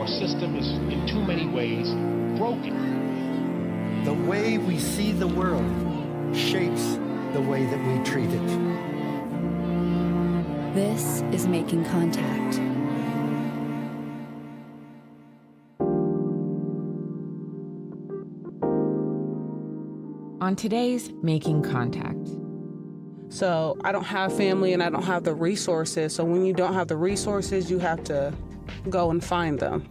system is, in too many ways, broken. The way we see the world shapes the way that we treat it. This is Making Contact. On today's Making Contact. So I don't have family and I don't have the resources. So when you don't have the resources, you have to go and find them.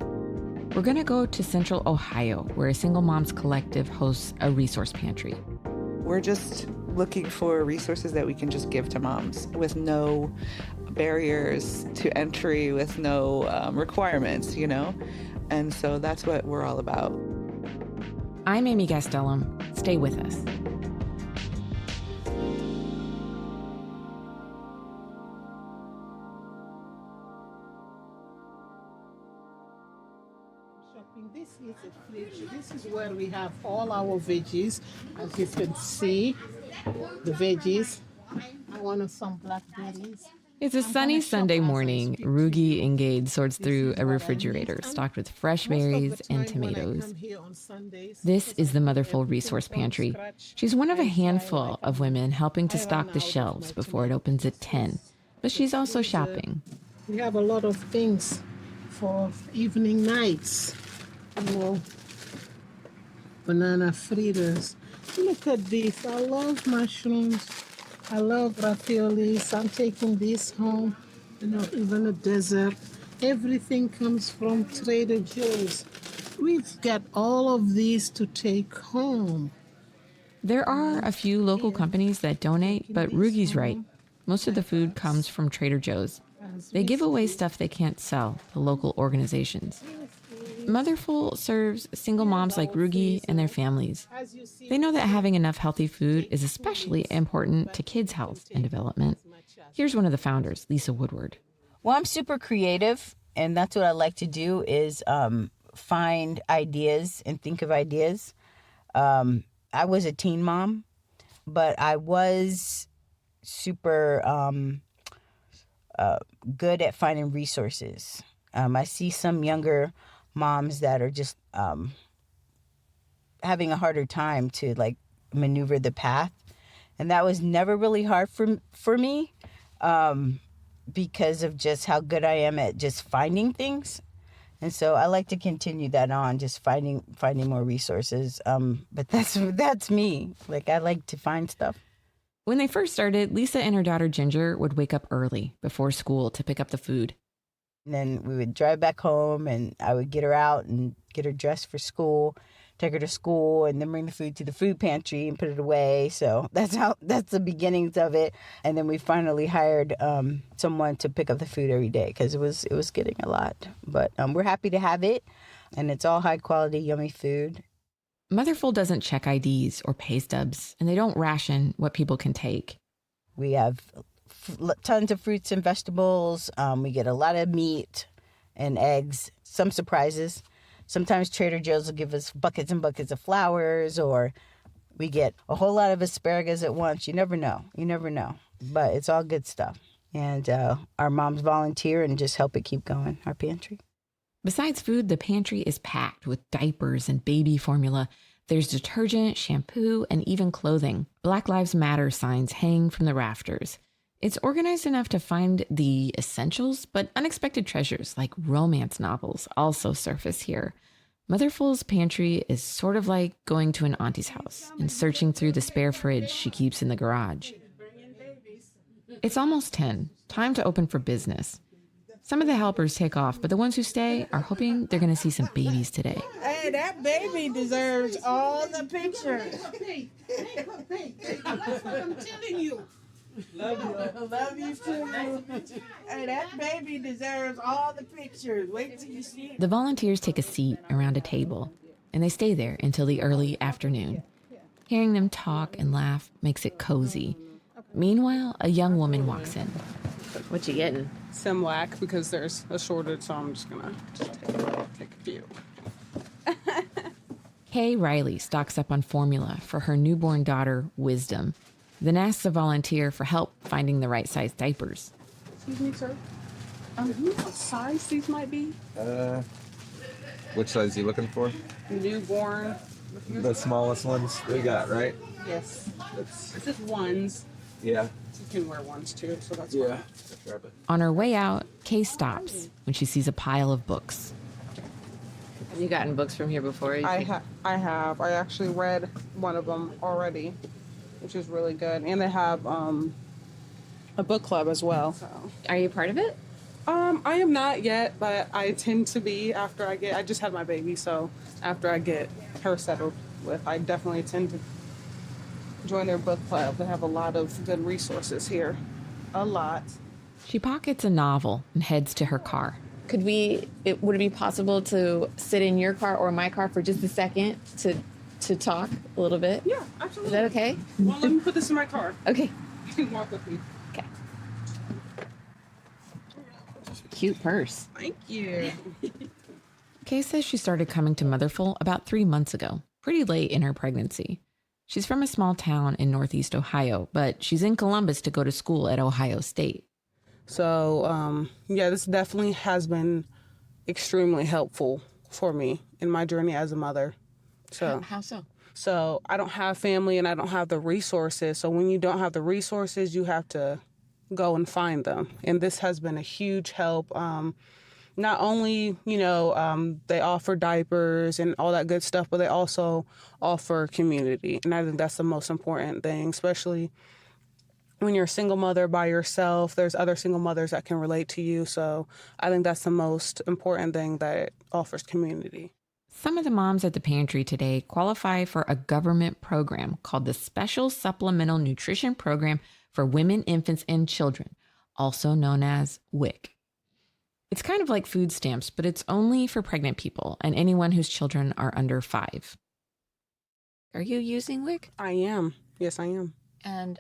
We're going to go to Central Ohio, where a single moms collective hosts a resource pantry. We're just looking for resources that we can just give to moms with no barriers to entry, with no requirements, you know? And so that's what we're all about. I'm Amy Gastelum. Stay with us. This is a fridge. This is where we have all our veggies. As you can see, the veggies. I wanted some blackberries. It's a sunny Sunday morning. Rugi Ingade sorts through a refrigerator stocked with fresh berries and tomatoes. This is the Motherful Resource Pantry. She's one of a handful of women helping to stock the shelves before it opens at 10. But she's also shopping. We have a lot of things for evening nights. You know, banana fritters. Look at this. I love mushrooms. I love raviolis. I'm taking this home. You know, even a dessert. Everything comes from Trader Joe's. We've got all of these to take home. There are a few local companies that donate, but Rugi's right. Most of the food comes from Trader Joe's. They give away stuff they can't sell to local organizations. Motherful serves single moms like Rugi and their families. They know that having enough healthy food is especially important to kids' health and development. Here's one of the founders, Lisa Woodward. Well, I'm super creative, and that's what I like to do is find ideas and think of ideas. I was a teen mom, but I was super good at finding resources. I see some younger moms that are just having a harder time to like maneuver the path, and that was never really hard for me because of just how good I am at just finding things. And so I like to continue that on, just finding more resources. But that's me. Like, I like to find stuff. When they first started, Lisa and her daughter Ginger would wake up early before school to pick up the food. And then we would drive back home, and I would get her out and get her dressed for school, take her to school, and then bring the food to the food pantry and put it away. So that's the beginnings of it. And then we finally hired someone to pick up the food every day because it was getting a lot. But we're happy to have it, and it's all high quality, yummy food. Motherful doesn't check IDs or pay stubs, and they don't ration what people can take. We have tons of fruits and vegetables. We get a lot of meat and eggs, some surprises. Sometimes Trader Joe's will give us buckets and buckets of flowers, or we get a whole lot of asparagus at once. You never know. But it's all good stuff. And our moms volunteer and just help it keep going, our pantry. Besides food, the pantry is packed with diapers and baby formula. There's detergent, shampoo, and even clothing. Black Lives Matter signs hang from the rafters. It's organized enough to find the essentials, but unexpected treasures like romance novels also surface here. Motherful's pantry is sort of like going to an auntie's house and searching through the spare fridge she keeps in the garage. It's almost 10, time to open for business. Some of the helpers take off, but the ones who stay are hoping they're going to see some babies today. Hey, that baby deserves all the pictures. That's what I'm telling you. Love you. Love you too. Hey, that baby deserves all the pictures. Wait till you see it. The volunteers take a seat around a table, and they stay there until the early afternoon. Hearing them talk and laugh makes it cozy. Meanwhile, a young woman walks in. What you getting? Similac, because there's a shortage, so I'm just gonna take a few. Kay Riley stocks up on formula for her newborn daughter, Wisdom, then asks a volunteer for help finding the right size diapers. Excuse me, sir. Do you know what size these might be? Which size are you looking for? Newborn. The smallest ones we got, right? Yes. That's, This is ones. yeah. You can wear ones too, so that's Yeah. fine. On her way out, Kay stops when she sees a pile of books. Have you gotten books from here before? I have. I actually read one of them already, which is really good. And they have a book club as well. So. Are you part of it? I am not yet, but I tend to be after I just had my baby, so after I get her settled with, I definitely tend to join their book club. They have a lot of good resources here. A lot. She pockets a novel and heads to her car. Would it be possible to sit in your car or my car for just a second to talk a little bit? Yeah, absolutely. Is that okay? Well, let me put this in my car. Okay. You can walk with me. Okay. Cute purse. Thank you. Kay says she started coming to Motherful about 3 months ago, pretty late in her pregnancy. She's from a small town in Northeast Ohio, but she's in Columbus to go to school at Ohio State. So, this definitely has been extremely helpful for me in my journey as a mother. So, How so? So I don't have family and I don't have the resources. So when you don't have the resources, you have to go and find them. And this has been a huge help. Not only, they offer diapers and all that good stuff, but they also offer community. And I think that's the most important thing, especially when you're a single mother by yourself. There's other single mothers that can relate to you. So I think that's the most important thing, that it offers community. Some of the moms at the pantry today qualify for a government program called the Special Supplemental Nutrition Program for Women, Infants, and Children, also known as WIC. It's kind of like food stamps, but it's only for pregnant people and anyone whose children are under 5. Are you using WIC? I am. Yes, I am. And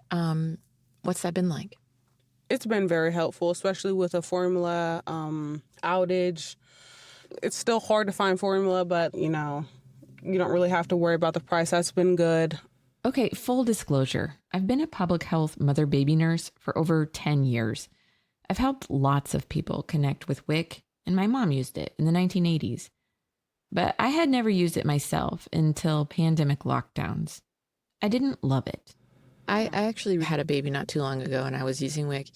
what's that been like? It's been very helpful, especially with a formula outage. It's still hard to find formula, but, you don't really have to worry about the price. That's been good. Okay, full disclosure. I've been a public health mother-baby nurse for over 10 years. I've helped lots of people connect with WIC, and my mom used it in the 1980s. But I had never used it myself until pandemic lockdowns. I didn't love it. I actually had a baby not too long ago, and I was using WIC.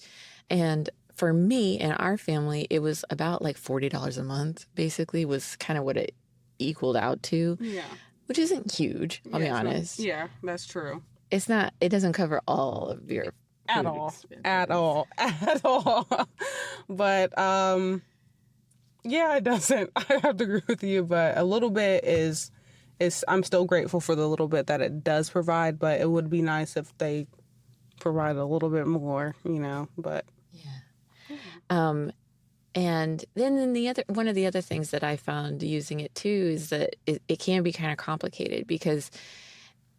And for me and our family, it was about like $40 a month, basically, was kind of what it equaled out to. Yeah. Which isn't huge, I'll be honest. Yeah, that's true. It doesn't cover all of your At all. But, it doesn't. I have to agree with you, but a little bit is I'm still grateful for the little bit that it does provide, but it would be nice if they provide a little bit more, but. Yeah. And then one of the other things that I found using it too is that it can be kind of complicated because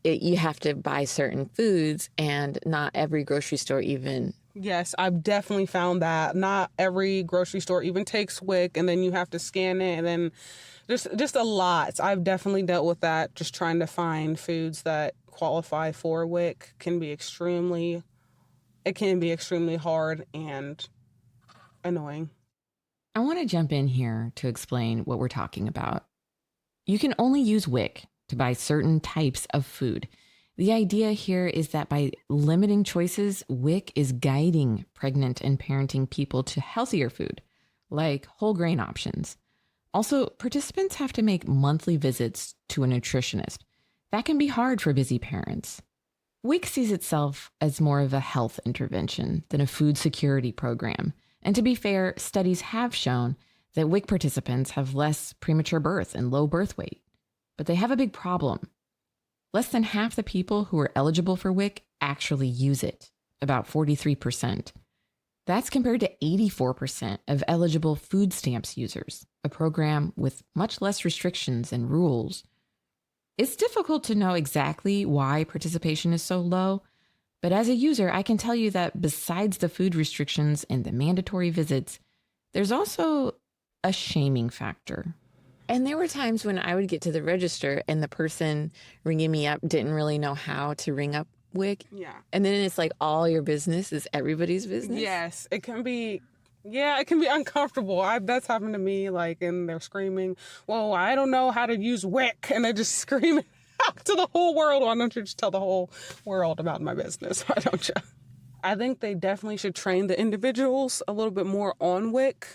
you have to buy certain foods and not every grocery store even. Yes, I've definitely found that. Not every grocery store even takes WIC, and then you have to scan it, and then just a lot. I've definitely dealt with that. Just trying to find foods that qualify for WIC can be extremely hard and annoying. I want to jump in here to explain what we're talking about. You can only use WIC to buy certain types of food. The idea here is that by limiting choices, WIC is guiding pregnant and parenting people to healthier food, like whole grain options. Also, participants have to make monthly visits to a nutritionist. That can be hard for busy parents. WIC sees itself as more of a health intervention than a food security program. And to be fair, studies have shown that WIC participants have less premature birth and low birth weight. But they have a big problem. Less than half the people who are eligible for WIC actually use it, about 43%. That's compared to 84% of eligible food stamps users, a program with much less restrictions and rules. It's difficult to know exactly why participation is so low, but as a user, I can tell you that besides the food restrictions and the mandatory visits, there's also a shaming factor. And there were times when I would get to the register and the person ringing me up didn't really know how to ring up WIC. Yeah. And then it's like all your business is everybody's business. Yes, it can be Yeah, it can be uncomfortable. That's happened to me, like, and they're screaming, well, I don't know how to use WIC, and they're just screaming out to the whole world. Why don't you just tell the whole world about my business? Why don't you? I think they definitely should train the individuals a little bit more on WIC.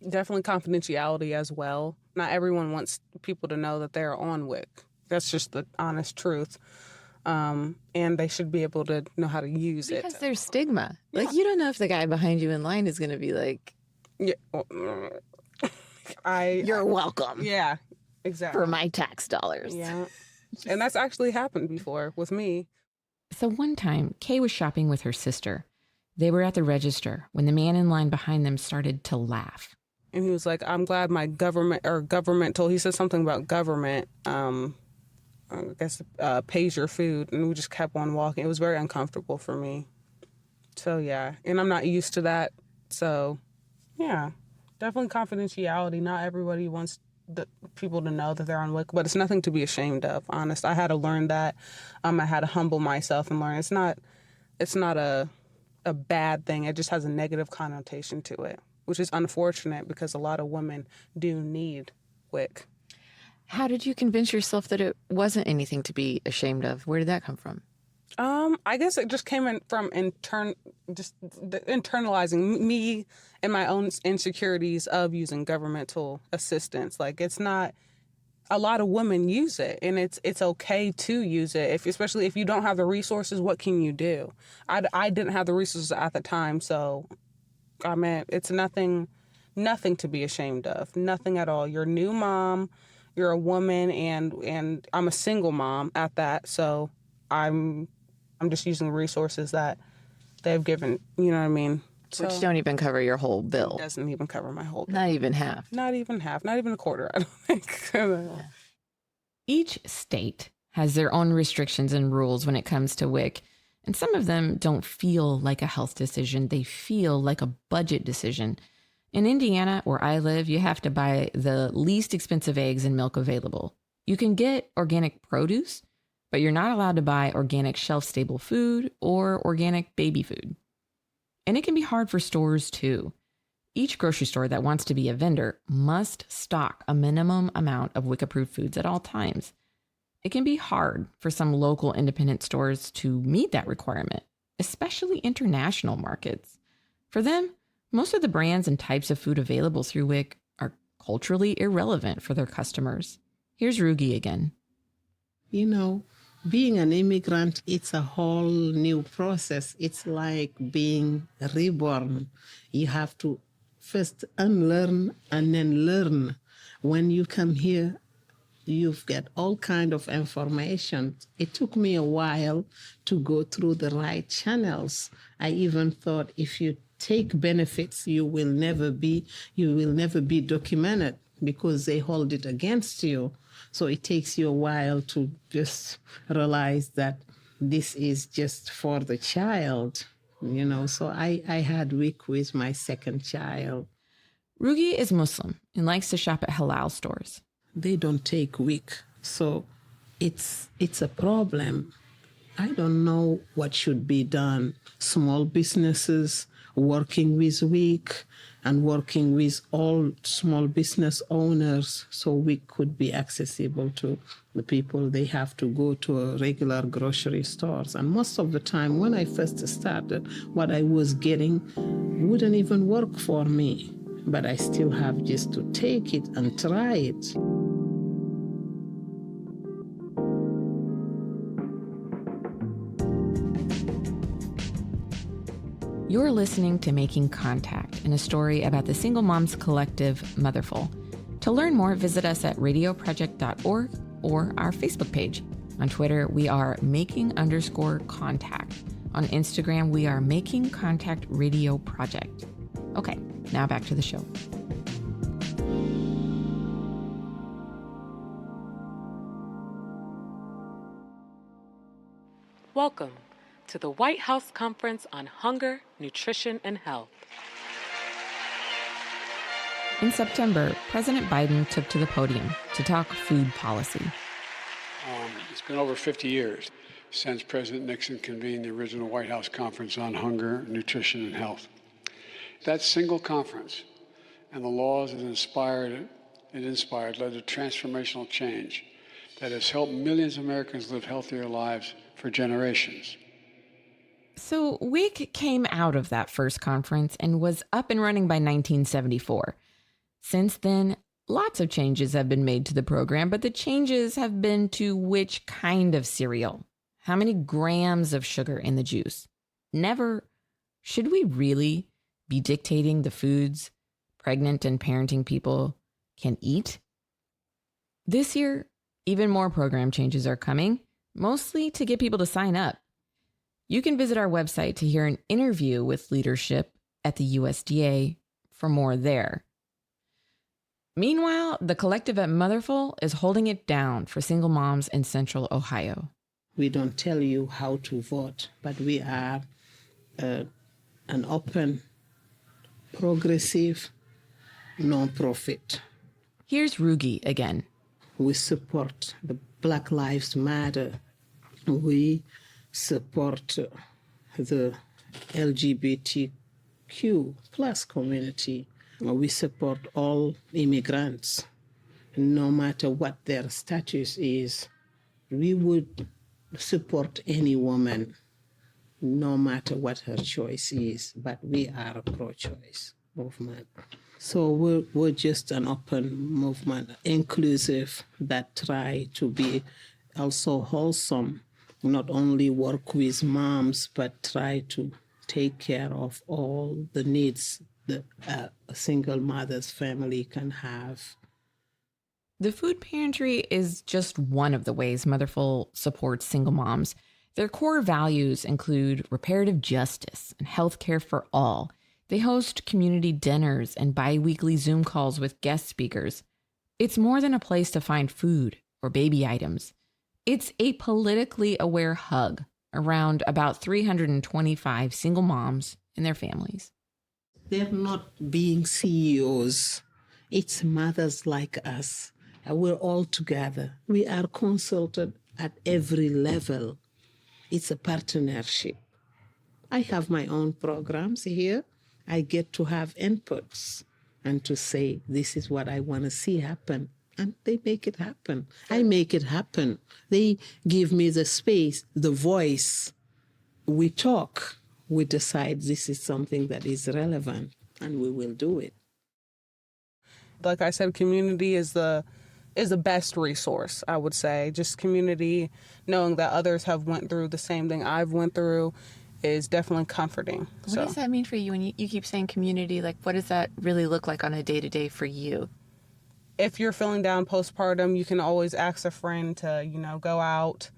Definitely confidentiality as well. Not everyone wants people to know that they're on WIC. That's just the honest truth. And they should be able to know how to use it. Because there's stigma. Like, you don't know if the guy behind you in line is going to be like, yeah, you're welcome. Yeah, exactly. For my tax dollars. Yeah. And that's actually happened before with me. So one time, Kay was shopping with her sister. They were at the register when the man in line behind them started to laugh. And he was like, I'm glad my governmental, he said something about government, I guess, pays your food. And we just kept on walking. It was very uncomfortable for me. So, yeah. And I'm not used to that. So, yeah, definitely confidentiality. Not everybody wants the people to know that they're on WIC, but it's nothing to be ashamed of, honest. I had to learn that. I had to humble myself and learn it's not a bad thing. It just has a negative connotation to it, which is unfortunate because a lot of women do need WIC. How did you convince yourself that it wasn't anything to be ashamed of? Where did that come from? I guess it just came in from internalizing me and my own insecurities of using governmental assistance. Like, it's not, a lot of women use it, and it's okay to use it. Especially if you don't have the resources, what can you do? I didn't have the resources at the time, so I mean, it's nothing to be ashamed of. Nothing at all. You're a new mom. You're a woman, and I'm a single mom at that, so I'm just using the resources that they've given, you know what I mean? Which don't even cover your whole bill. It doesn't even cover my whole bill. Not even half. Not even half. Not even a quarter, I don't think. Each state has their own restrictions and rules when it comes to WIC, and some of them don't feel like a health decision. They feel like a budget decision. In Indiana, where I live, you have to buy the least expensive eggs and milk available. You can get organic produce, but you're not allowed to buy organic shelf-stable food or organic baby food. And it can be hard for stores, too. Each grocery store that wants to be a vendor must stock a minimum amount of WIC-approved foods at all times. It can be hard for some local independent stores to meet that requirement, especially international markets. For them, most of the brands and types of food available through WIC are culturally irrelevant for their customers. Here's Rugi again. You know, being an immigrant, it's a whole new process. It's like being reborn. You have to first unlearn and then learn. When you come here, you've got all kind of information. It took me a while to go through the right channels. I even thought if you take benefits, you will never be documented because they hold it against you. So it takes you a while to just realize that this is just for the child, you know. So I had WIC with my second child. Rugi is Muslim and likes to shop at halal stores. They don't take WIC, so it's a problem. I don't know what should be done. Small businesses working with WIC and working with all small business owners so WIC could be accessible to the people. They have to go to a regular grocery stores. And most of the time when I first started, what I was getting wouldn't even work for me. But I still have just to take it and try it. You're listening to Making Contact, and a story about the Single Moms Collective Motherful. To learn more, visit us at radioproject.org or our Facebook page. On Twitter, we are making_contact. On Instagram, we are Making Contact Radio Project. Okay, now back to the show. Welcome to the White House Conference on Hunger, Nutrition, and Health. In September, President Biden took to the podium to talk food policy. It's been over 50 years since President Nixon convened the original White House Conference on Hunger, Nutrition, and Health. That single conference and the laws it inspired led to transformational change that has helped millions of Americans live healthier lives for generations. So WIC came out of that first conference and was up and running by 1974. Since then, lots of changes have been made to the program, but the changes have been to which kind of cereal, how many grams of sugar in the juice. Never, should we really be dictating the foods pregnant and parenting people can eat? This year, even more program changes are coming, mostly to get people to sign up. You can visit our website to hear an interview with leadership at the USDA for more there. Meanwhile, the collective at Motherful is holding it down for single moms in Central Ohio. We don't tell you how to vote, but we are an open, progressive, non-profit. Here's Rugi again. We support the Black Lives Matter. We support the LGBTQ plus community. We support all immigrants, no matter what their status is. We would support any woman, no matter what her choice is, but we are a pro-choice movement. So we're just an open movement, inclusive, that try to be also wholesome, not only work with moms, but try to take care of all the needs that a single mother's family can have. The food pantry is just one of the ways Motherful supports single moms. Their core values include reparative justice and health care for all. They host community dinners and bi-weekly Zoom calls with guest speakers. It's more than a place to find food or baby items. It's a politically aware hug around about 325 single moms and their families. They're not being CEOs. It's mothers like us. We're all together. We are consulted at every level. It's a partnership. I have my own programs here. I get to have inputs and to say, this is what I want to see happen. And they make it happen. I make it happen. They give me the space, the voice. We talk. We decide this is something that is relevant, and we will do it. Like I said, community is the best resource, I would say. Just community, knowing that others have went through the same thing I've went through is definitely comforting. What does that mean for you when you keep saying community? Like, what does that really look like on a day-to-day for you? If you're feeling down postpartum, you can always ask a friend to, go out.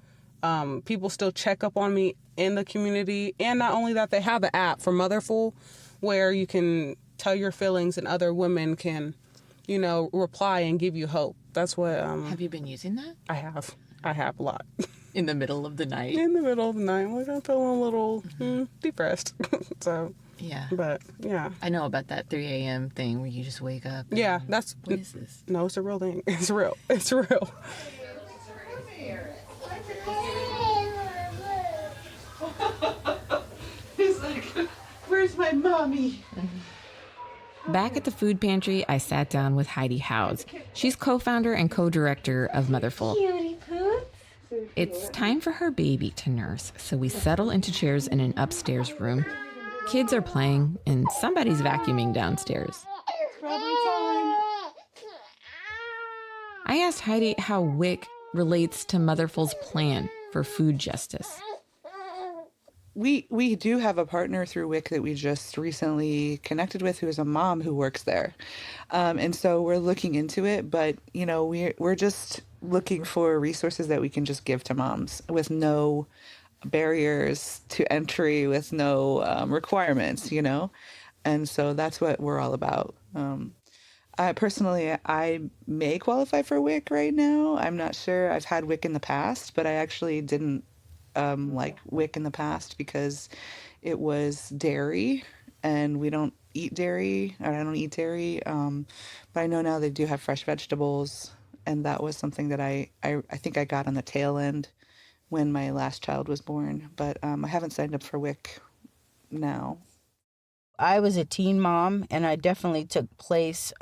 People still check up on me in the community. And not only that, they have an app for Motherful where you can tell your feelings and other women can, reply and give you hope. That's what... Have you been using that? I have. I have a lot. In the middle of the night? In the middle of the night. Like, I'm feeling a little depressed. So... Yeah. But, yeah. I know about that 3 a.m. thing where you just wake up. Yeah, that's... What is this? No, it's a real thing. It's real. It's real. He's like, where's my mommy? Back at the food pantry, I sat down with Heidi Howes. She's co-founder and co-director of Motherful. It's time for her baby to nurse, so we settle into chairs in an upstairs room. Kids are playing, and somebody's vacuuming downstairs. I asked Heidi how WIC relates to Motherful's plan for food justice. We do have a partner through WIC that we just recently connected with, who is a mom who works there. And so we're looking into it, but, we're just looking for resources that we can just give to moms with no barriers to entry, with no requirements, and so that's what we're all about. I may qualify for WIC right now. I'm not sure. I've had WIC in the past, but I actually didn't like WIC in the past because it was dairy, and we don't eat dairy, or I don't eat dairy, but I know now they do have fresh vegetables, and that was something that I think I got on the tail end when my last child was born, but I haven't signed up for WIC now. I was a teen mom, and I definitely took place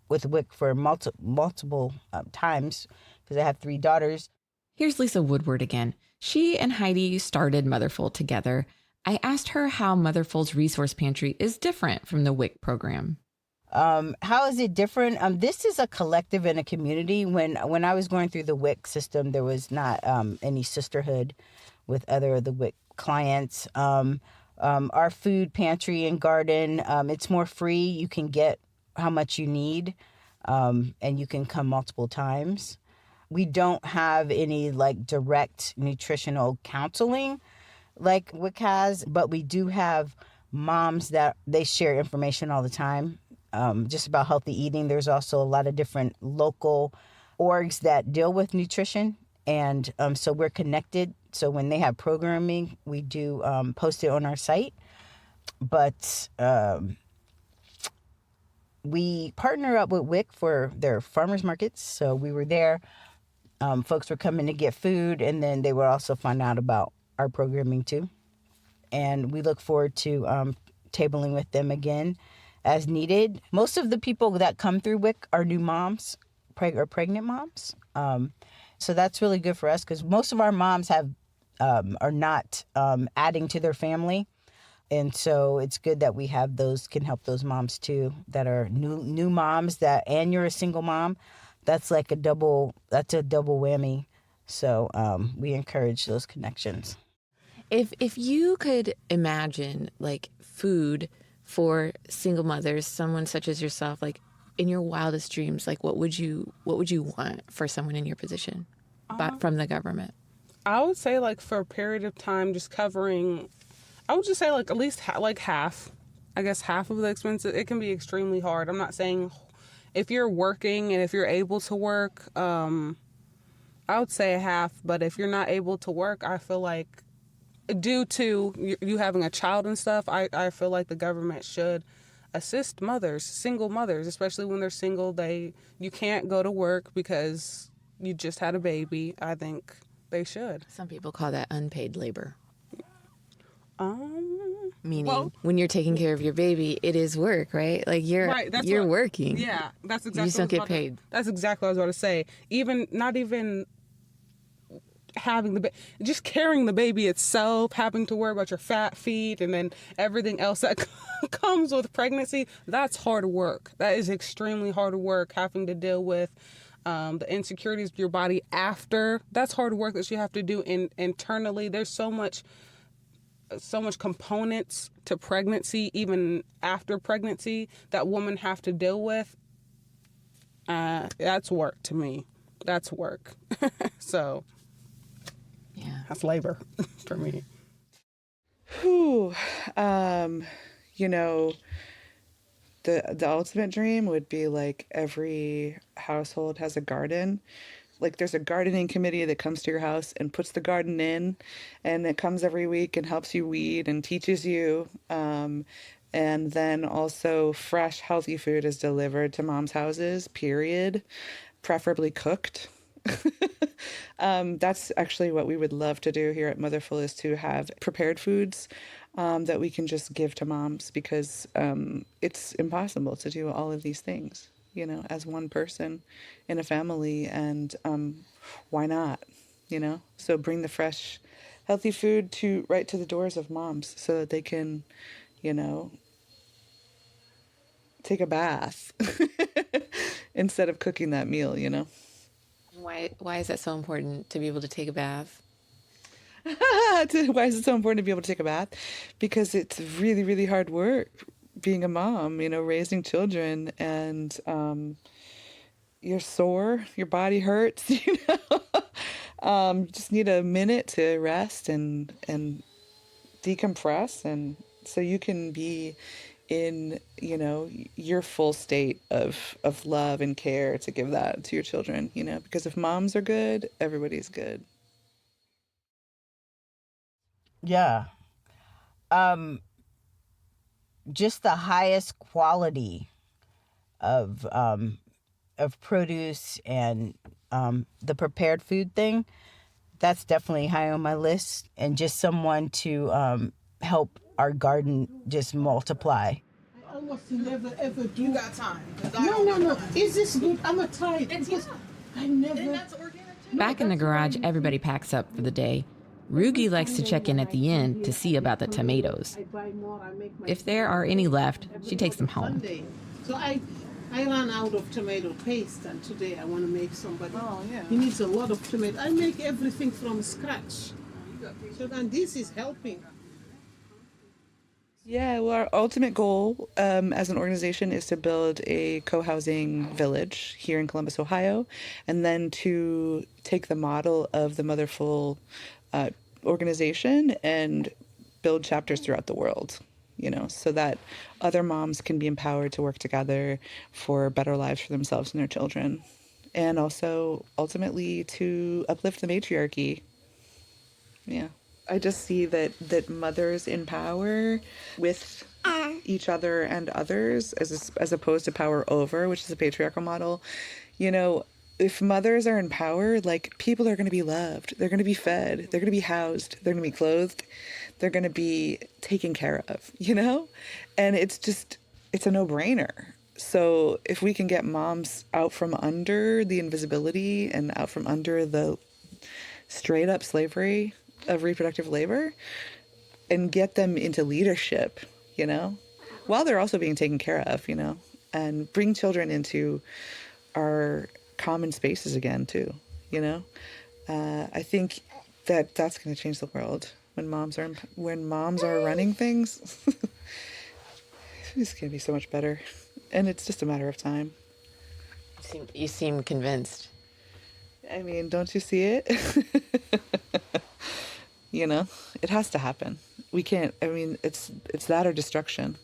with WIC for multiple times because I have 3 daughters. Here's Lisa Woodward again. She and Heidi started Motherful together. I asked her how Motherful's resource pantry is different from the WIC program. How is it different? This is a collective and a community. When I was going through the WIC system, there was not any sisterhood with other of the WIC clients. Our food pantry and garden, it's more free. You can get how much you need, and you can come multiple times. We don't have any like direct nutritional counseling like WIC has, but we do have moms that they share information all the time, just about healthy eating. There's also a lot of different local orgs that deal with nutrition, and so we're connected. So when they have programming, we do post it on our site. But we partner up with WIC for their farmers markets. So we were there. Folks were coming to get food, and then they would also find out about our programming too. And we look forward to tabling with them again as needed. Most of the people that come through WIC are new moms, or pregnant moms. So that's really good for us because most of our moms are not adding to their family. And so it's good that we have those, can help those moms too, that are new moms, and you're a single mom. That's like a double whammy. So we encourage those connections. If you could imagine like food for single mothers, someone such as yourself, like in your wildest dreams, like what would you want for someone in your position, from the government? I would say like for a period of time, just covering, I would just say like at least half, I guess half of the expenses. It can be extremely hard. I'm not saying if you're working and if you're able to work, I would say half. But if you're not able to work, I feel like due to you having a child and stuff, I feel like the government should assist mothers, single mothers, especially when they're single. You can't go to work because you just had a baby. I think they should. Some people call that unpaid labor. Meaning, well, when you're taking care of your baby, it is work, right? Like you're working. Yeah, that's exactly. You just don't get paid. That's exactly what I was about to say. Not even having the just carrying the baby itself, having to worry about your fat feet, and then everything else that comes with pregnancy. That's hard work. That is extremely hard work. Having to deal with the insecurities of your body after. That's hard work that you have to do internally. There's so much components to pregnancy, even after pregnancy, that women have to deal with. That's work to me. That's work. So, yeah, that's labor for me. Whew. The ultimate dream would be like every household has a garden. Like there's a gardening committee that comes to your house and puts the garden in, and it comes every week and helps you weed and teaches you. And then also fresh, healthy food is delivered to moms' houses, period, preferably cooked. That's actually what we would love to do here at Motherful, is to have prepared foods that we can just give to moms, because it's impossible to do all of these things, as one person in a family. And why not, So bring the fresh, healthy food right to the doors of moms so that they can, take a bath instead of cooking that meal, Why is that so important to be able to take a bath? Why is it so important to be able to take a bath? Because it's really, really hard work being a mom, raising children, and you're sore, your body hurts, you just need a minute to rest and decompress, and so you can be in, your full state of love and care to give that to your children, because if moms are good, everybody's good. Yeah. Just the highest quality of produce and the prepared food thing, that's definitely high on my list. And just someone to help our garden just multiply. I almost never ever do. You got time. No. Is this good? I'm a tired. I never. Back in the garage, everybody packs up for the day. Rugi likes to check in at the end to see about the tomatoes. If there are any left, she takes them home. So I ran out of tomato paste, and today I want to make somebody. Oh, yeah. He needs a lot of tomato. I make everything from scratch. So then this is helping. Yeah, well, our ultimate goal as an organization is to build a co-housing village here in Columbus, Ohio, and then to take the model of the Motherful organization and build chapters throughout the world, so that other moms can be empowered to work together for better lives for themselves and their children, and also ultimately to uplift the matriarchy. Yeah. I just see that mothers in power with each other and others as opposed to power over, which is a patriarchal model. If mothers are in power, like, people are going to be loved. They're going to be fed. They're going to be housed. They're going to be clothed. They're going to be taken care of, And it's a no-brainer. So if we can get moms out from under the invisibility and out from under the straight up slavery of reproductive labor and get them into leadership, while they're also being taken care of, and bring children into our common spaces again too, I think that's going to change the world when moms are running things. It's going to be so much better, and it's just a matter of time. You seem convinced. I mean, don't you see it? It has to happen. We can't, it's that or destruction.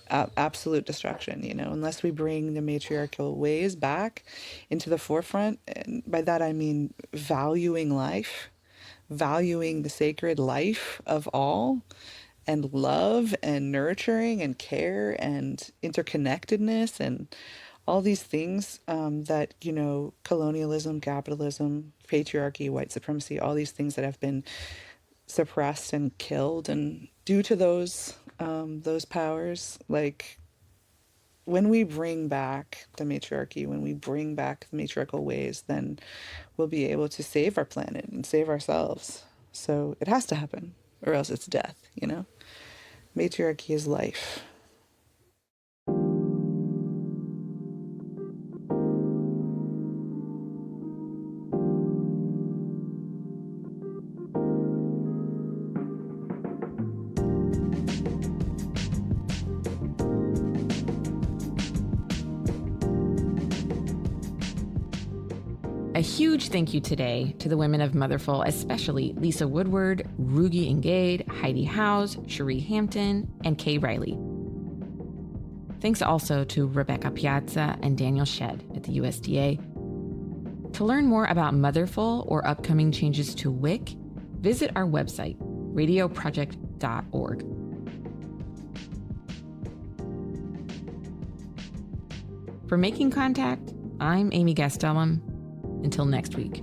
Absolute destruction, unless we bring the matriarchal ways back into the forefront. And by that, I mean valuing life, valuing the sacred life of all, and love and nurturing and care and interconnectedness and all these things that, colonialism, capitalism, patriarchy, white supremacy, all these things that have been suppressed and killed. And due to those powers, like, when we bring back the matriarchy, when we bring back the matriarchal ways, then we'll be able to save our planet and save ourselves. So it has to happen, or else it's death, Matriarchy is life. A huge thank you today to the women of Motherful, especially Lisa Woodward, Rugi Engade, Heidi Howes, Cherie Hampton, and Kay Riley. Thanks also to Rebecca Piazza and Daniel Shedd at the USDA. To learn more about Motherful or upcoming changes to WIC, visit our website, radioproject.org. For Making Contact, I'm Amy Gastelum. Until next week.